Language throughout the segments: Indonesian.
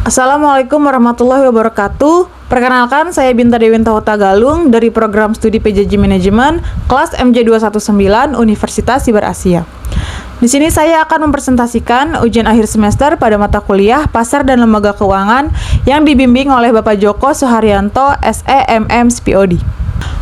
Assalamualaikum warahmatullahi wabarakatuh. Perkenalkan, saya Binta Dewinta Hutagalung dari program studi PJJ Manajemen kelas MJ219 Universitas Siber Asia. Di sini saya akan mempresentasikan ujian akhir semester pada mata kuliah Pasar dan Lembaga Keuangan yang dibimbing oleh Bapak Joko Suharyanto, SEMM SPOD.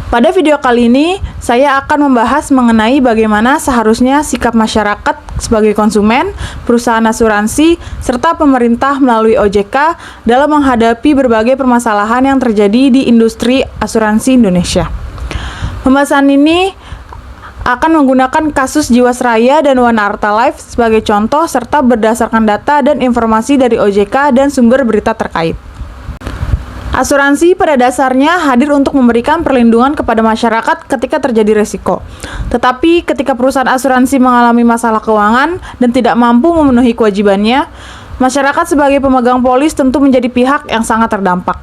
Pada video kali ini, saya akan membahas mengenai bagaimana seharusnya sikap masyarakat sebagai konsumen, perusahaan asuransi, serta pemerintah melalui OJK dalam menghadapi berbagai permasalahan yang terjadi di industri asuransi Indonesia. Pembahasan ini akan menggunakan kasus Jiwasraya dan Wana Arta Life sebagai contoh serta berdasarkan data dan informasi dari OJK dan sumber berita terkait. Asuransi pada dasarnya hadir untuk memberikan perlindungan kepada masyarakat ketika terjadi resiko. Tetapi ketika perusahaan asuransi mengalami masalah keuangan dan tidak mampu memenuhi kewajibannya, masyarakat sebagai pemegang polis tentu menjadi pihak yang sangat terdampak.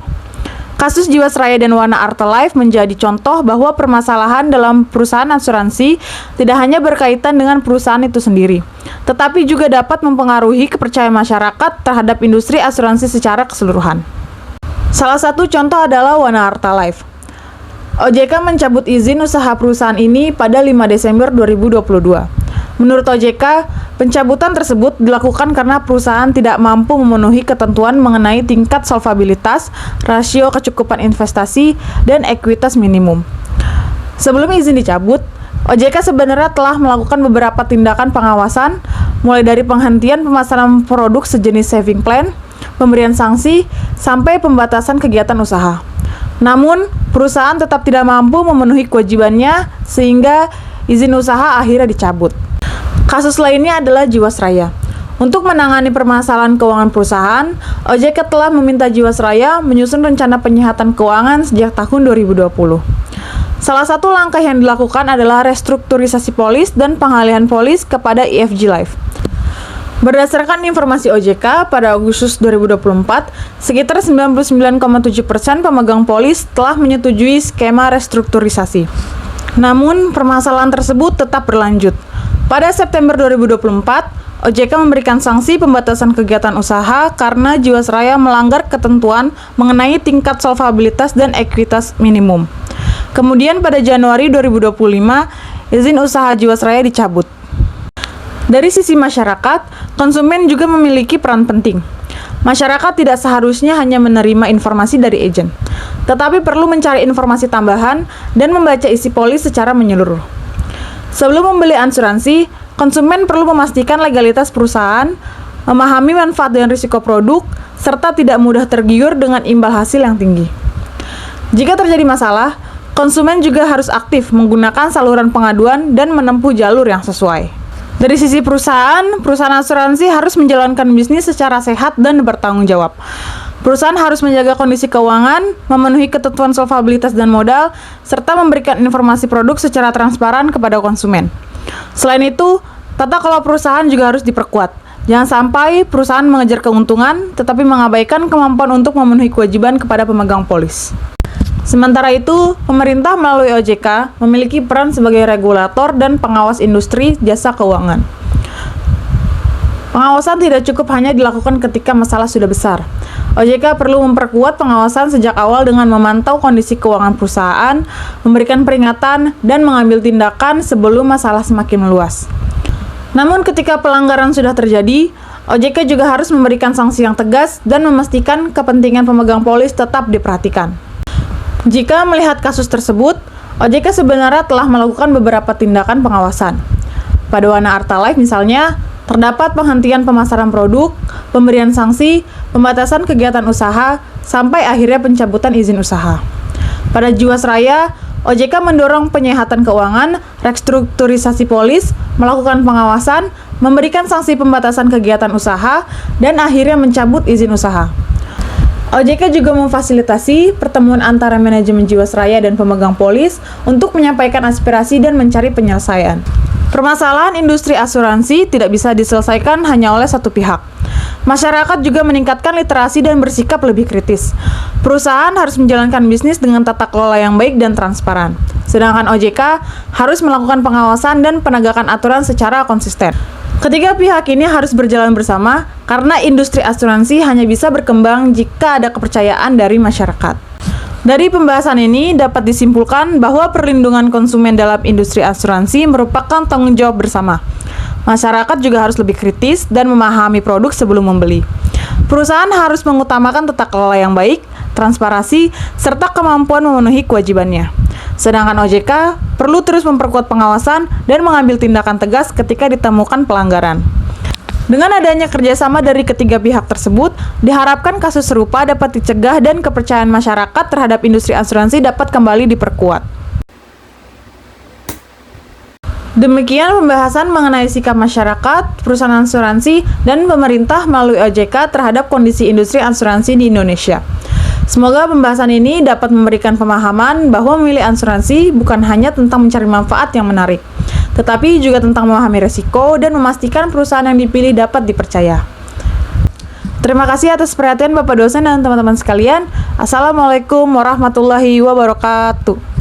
Kasus Jiwasraya dan Wana Arta Life menjadi contoh bahwa permasalahan dalam perusahaan asuransi tidak hanya berkaitan dengan perusahaan itu sendiri, tetapi juga dapat mempengaruhi kepercayaan masyarakat terhadap industri asuransi secara keseluruhan. Salah satu contoh adalah Wana Arta Life. OJK mencabut izin usaha perusahaan ini pada 5 Desember 2022. Menurut OJK, pencabutan tersebut dilakukan karena perusahaan tidak mampu memenuhi ketentuan mengenai tingkat solvabilitas, rasio kecukupan investasi, dan ekuitas minimum. Sebelum izin dicabut, OJK sebenarnya telah melakukan beberapa tindakan pengawasan, mulai dari penghentian pemasaran produk sejenis saving plan, pemberian sanksi, sampai pembatasan kegiatan usaha. Namun, perusahaan tetap tidak mampu memenuhi kewajibannya sehingga izin usaha akhirnya dicabut. Kasus lainnya adalah Jiwasraya. Untuk menangani permasalahan keuangan perusahaan, OJK telah meminta Jiwasraya menyusun rencana penyihatan keuangan sejak tahun 2020. Salah satu langkah yang dilakukan adalah restrukturisasi polis dan pengalihan polis kepada IFG Life. Berdasarkan informasi OJK, pada Agustus 2024, sekitar 99,7% pemegang polis telah menyetujui skema restrukturisasi. Namun, permasalahan tersebut tetap berlanjut. Pada September 2024, OJK memberikan sanksi pembatasan kegiatan usaha karena Jiwasraya melanggar ketentuan mengenai tingkat solvabilitas dan ekuitas minimum. Kemudian pada Januari 2025, izin usaha Jiwasraya dicabut. Dari sisi masyarakat, konsumen juga memiliki peran penting. Masyarakat tidak seharusnya hanya menerima informasi dari agen, tetapi perlu mencari informasi tambahan dan membaca isi polis secara menyeluruh. Sebelum membeli asuransi, konsumen perlu memastikan legalitas perusahaan, memahami manfaat dan risiko produk, serta tidak mudah tergiur dengan imbal hasil yang tinggi. Jika terjadi masalah, konsumen juga harus aktif menggunakan saluran pengaduan dan menempuh jalur yang sesuai. Dari sisi perusahaan asuransi harus menjalankan bisnis secara sehat dan bertanggung jawab. Perusahaan harus menjaga kondisi keuangan, memenuhi ketentuan solvabilitas dan modal, serta memberikan informasi produk secara transparan kepada konsumen. Selain itu, tata kelola perusahaan juga harus diperkuat. Jangan sampai perusahaan mengejar keuntungan, tetapi mengabaikan kemampuan untuk memenuhi kewajiban kepada pemegang polis. Sementara itu, pemerintah melalui OJK memiliki peran sebagai regulator dan pengawas industri jasa keuangan. Pengawasan tidak cukup hanya dilakukan ketika masalah sudah besar. OJK perlu memperkuat pengawasan sejak awal dengan memantau kondisi keuangan perusahaan, memberikan peringatan, dan mengambil tindakan sebelum masalah semakin meluas. Namun ketika pelanggaran sudah terjadi, OJK juga harus memberikan sanksi yang tegas dan memastikan kepentingan pemegang polis tetap diperhatikan. Jika melihat kasus tersebut, OJK sebenarnya telah melakukan beberapa tindakan pengawasan. Pada Wana Arta Life misalnya, terdapat penghentian pemasaran produk, pemberian sanksi, pembatasan kegiatan usaha, sampai akhirnya pencabutan izin usaha. Pada Jiwasraya, OJK mendorong penyehatan keuangan, restrukturisasi polis, melakukan pengawasan, memberikan sanksi pembatasan kegiatan usaha, dan akhirnya mencabut izin usaha. OJK juga memfasilitasi pertemuan antara manajemen Jiwasraya dan pemegang polis untuk menyampaikan aspirasi dan mencari penyelesaian. Permasalahan industri asuransi tidak bisa diselesaikan hanya oleh satu pihak. Masyarakat juga meningkatkan literasi dan bersikap lebih kritis. Perusahaan harus menjalankan bisnis dengan tata kelola yang baik dan transparan. Sedangkan OJK harus melakukan pengawasan dan penegakan aturan secara konsisten. Ketiga pihak ini harus berjalan bersama karena industri asuransi hanya bisa berkembang jika ada kepercayaan dari masyarakat. Dari pembahasan ini dapat disimpulkan bahwa perlindungan konsumen dalam industri asuransi merupakan tanggung jawab bersama. Masyarakat juga harus lebih kritis dan memahami produk sebelum membeli. Perusahaan harus mengutamakan tata kelola yang baik, transparansi, serta kemampuan memenuhi kewajibannya. Sedangkan OJK perlu terus memperkuat pengawasan dan mengambil tindakan tegas ketika ditemukan pelanggaran. Dengan adanya kerjasama dari ketiga pihak tersebut, diharapkan kasus serupa dapat dicegah dan kepercayaan masyarakat terhadap industri asuransi dapat kembali diperkuat. Demikian pembahasan mengenai sikap masyarakat, perusahaan asuransi, dan pemerintah melalui OJK terhadap kondisi industri asuransi di Indonesia. Semoga pembahasan ini dapat memberikan pemahaman bahwa memilih asuransi bukan hanya tentang mencari manfaat yang menarik, tetapi juga tentang memahami risiko dan memastikan perusahaan yang dipilih dapat dipercaya. Terima kasih atas perhatian Bapak dosen dan teman-teman sekalian. Assalamualaikum warahmatullahi wabarakatuh.